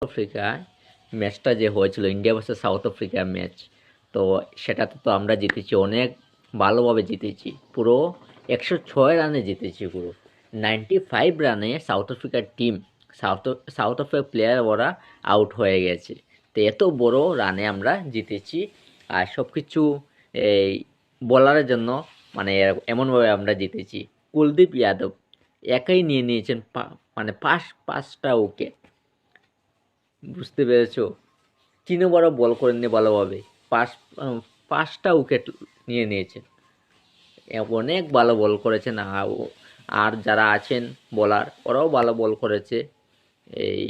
আফ্রিকায় ম্যাচটা যে হয়েছিল India versus south Africa match, তো সেটাতে তো আমরা জিতেছি, অনেক ভালোভাবে জিতেছি, পুরো 106 রানে জিতেছি, পুরো 95 রানে সাউথ আফ্রিকার টিম, সাউথ সাউথ আফ্রিকার প্লেয়ার ওরা আউট হয়ে গেছে। তো এত বড় রানে আমরা জিতেছি, আর সব কিছু এই বলারের জন্য, মানে এমনভাবে আমরা জিতেছি। কুলদীপ যাদব একাই নিয়ে নিয়েছেন মানে পাঁচটা উইকেট, বুঝতে পেরেছো? 3 ওভারও বল করেননি ভালোভাবে, পাঁচ পাঁচটা উইকেট নিয়ে নিয়েছেন। অনেক ভালো বল করেছেন, আর যারা আছেন বলার ওরাও ভালো বল করেছে। এই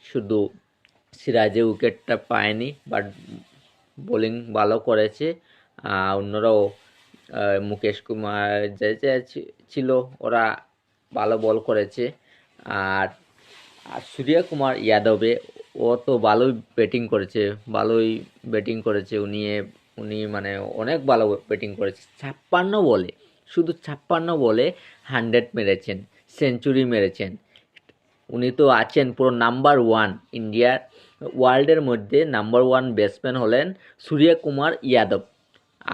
শুধু সিরাজে উইকেটটা পায়নি, বাট বোলিং ভালো করেছে। অন্যরাও মুকেশ কুমার যে ছিল, ওরা ভালো বল করেছে। আর সূর্য কুমার যাদবে, ও তো ভালোই ব্যাটিং করেছে। উনি মানে অনেক ভালো ব্যাটিং করেছে। 56 বলে, শুধু 56 বলে 100 মেরেছেন, সেঞ্চুরি মেরেছেন। উনি তো আছেন পুরো নাম্বার 1 ইন্ডিয়ার, ওয়ার্ল্ডের মধ্যে নাম্বার 1 ব্যাটসম্যান হলেন সূর্য কুমার যাদব।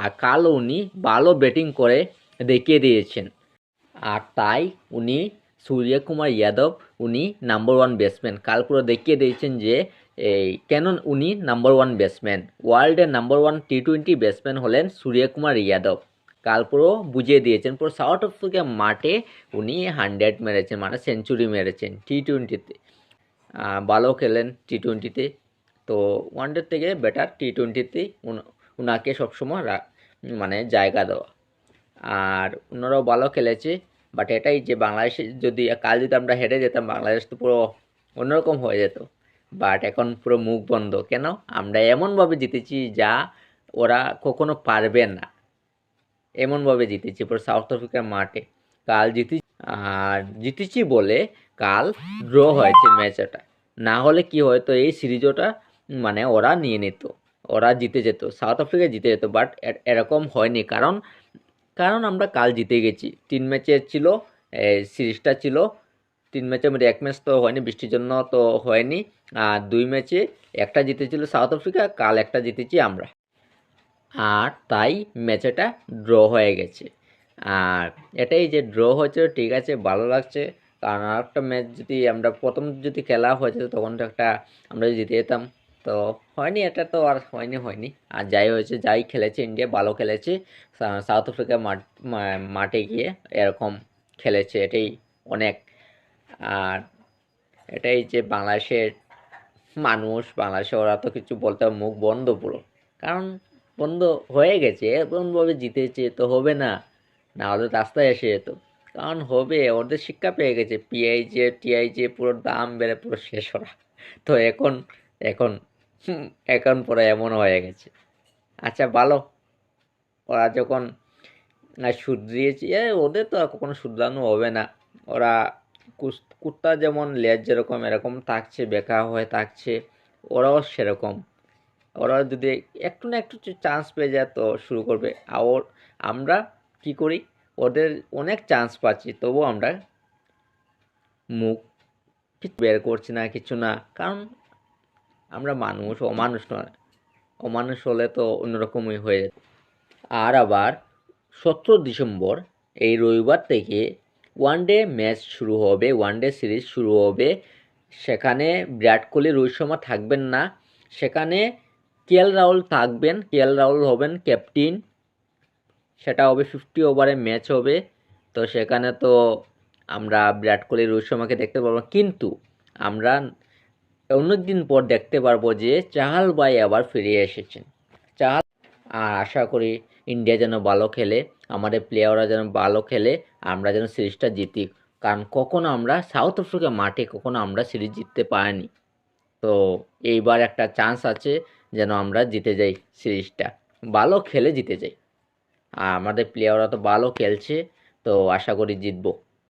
আর কাল উনি ভালো ব্যাটিং করে দেখিয়ে দিয়েছেন। আর তাই সূর্য কুমার যাদব উনি নাম্বার 1 ব্যাটসম্যান। কাল পুরো দেখিয়ে দিয়েছেন যে কেন উনি নাম্বার 1 ব্যাটসম্যান। ওয়ার্ল্ডের নাম্বার 1 টি-20 ব্যাটসম্যান হলেন সূর্য কুমার যাদব। কাল পুরো বুঝিয়ে দিয়েছেন, পুরো সাউথ আফ্রিকা মাঠে উনি 100 মেরেছেন, মানে সেঞ্চুরি মেরেছেন টি-20-তে। ভালো খেলেন টি-20-তে, তো ওয়ানডে থেকে বেটার টি-20-তেই উনাকে সবসময় মানে জায়গা দেওয়া। আর অন্যরাও ভালো খেলেছে, বাট এটাই যে বাংলাদেশে কাল যদি আমরা হেরে যেতাম, বাংলাদেশ তো পুরো অন্যরকম হয়ে যেত। বাট এখন পুরো মুখ বন্ধ, কেন আমরা এমনভাবে জিতেছি যা ওরা কখনো পারবে না, এমনভাবে জিতেছি পুরো সাউথ আফ্রিকার মাঠে। কাল জিতেছি বলে কাল ড্র হয়েছে ম্যাচটা, না হলে কি হয়তো এই সিরিজটা মানে ওরা নিয়ে নিত, ওরা জিতে যেত, সাউথ আফ্রিকা জিতে যেত। বাট এরকম হয়নি, কারণ আমরা কাল জিতে গেছি। 3 ম্যাচের ছিল সিরিজটা, ছিল 3 ম্যাচের মধ্যে 1 ম্যাচ তো হয়নি, বৃষ্টির জন্য তো হয়নি। আর 2 ম্যাচে একটা জিতেছিল সাউথ আফ্রিকা, কাল একটা জিতেছি আমরা। আর তাই ম্যাচটা ড্র হয়ে গেছে। আর এটাই যে ড্র হয়েছে, ঠিক আছে, ভালো লাগছে। কারণ আর একটা ম্যাচ যদি আমরা প্রথম যদি খেলা হয়েছে, তখন তো একটা আমরা জিতে যেতাম। তো হয়নি, এটা তো আর হয়নি। আর যাই হয়েছে, যাই খেলেছে ইন্ডিয়া ভালো খেলেছে। সাউথ আফ্রিকা মাঠে গিয়ে এরকম খেলেছে, এটাই অনেক। আর এটাই যে বাংলাদেশে ওরা তো কিছু বলতে মুখ বন্ধ পুরো, কারণ বন্ধ হয়ে গেছে। এমনভাবে জিতেছে তো হবে না, না হলে রাস্তায় এসে যেত। কারণ হবে, ওদের শিক্ষা পেয়ে গেছে, টিআইজে পুরো দাম বেড়ে পুরো শেষ ওরা। তো এখন এখন এখন পুরো এমন হয়ে গেছে। আচ্ছা ভালো, ওরা যখন শুধরিয়েছে, ওদের তো আর কখনো শুধরানো হবে না। ওরা কুত্তা যেমন লেজ যেরকম এরকম থাকছে, বেঁকা হয়ে থাকছে, ওরাও সেরকম। ওরা যদি একটু না একটু চান্স পেয়ে যায় তো শুরু করবে। আর আমরা কি করি, ওদের অনেক চান্স পাচ্ছি, তবুও আমরা মুখ বের করছি না, কিছু না। কারণ আমরা অমানুষ নয়। অমানুষ হলে তো অন্যরকমই হয়ে যেত। আর আবার 17 ডিসেম্বর, এই রবিবার থেকে ওয়ানডে ম্যাচ শুরু হবে, ওয়ানডে সিরিজ শুরু হবে। সেখানে বিরাট কোহলি, রোহিত শর্মা থাকবেন না, সেখানে কেএল রাহুল হবেন ক্যাপ্টেন। সেটা হবে 50 ওভারের ম্যাচ হবে। তো সেখানে তো আমরা বিরাট কোহলি, রোহিত শর্মাকে দেখতে পারবো, কিন্তু আমরা অনেক দিন পর দেখতে পারবো যে চাহাল ভাই আবার ফিরে এসেছেন। আর আশা করি ইন্ডিয়া যেন ভালো খেলে, আমাদের প্লেয়াররা যেন ভালো খেলে, আমরা যেন সিরিজটা জিতি। কারণ কখনো আমরা সাউথ আফ্রিকা মাঠে কখনো আমরা সিরিজ জিততে পারিনি। তো এইবার একটা চান্স আছে যেন আমরা জিতে যাই সিরিজটা, ভালো খেলে জিতে যাই। আর আমাদের প্লেয়াররা তো ভালো খেলছে, তো আশা করি জিতবো।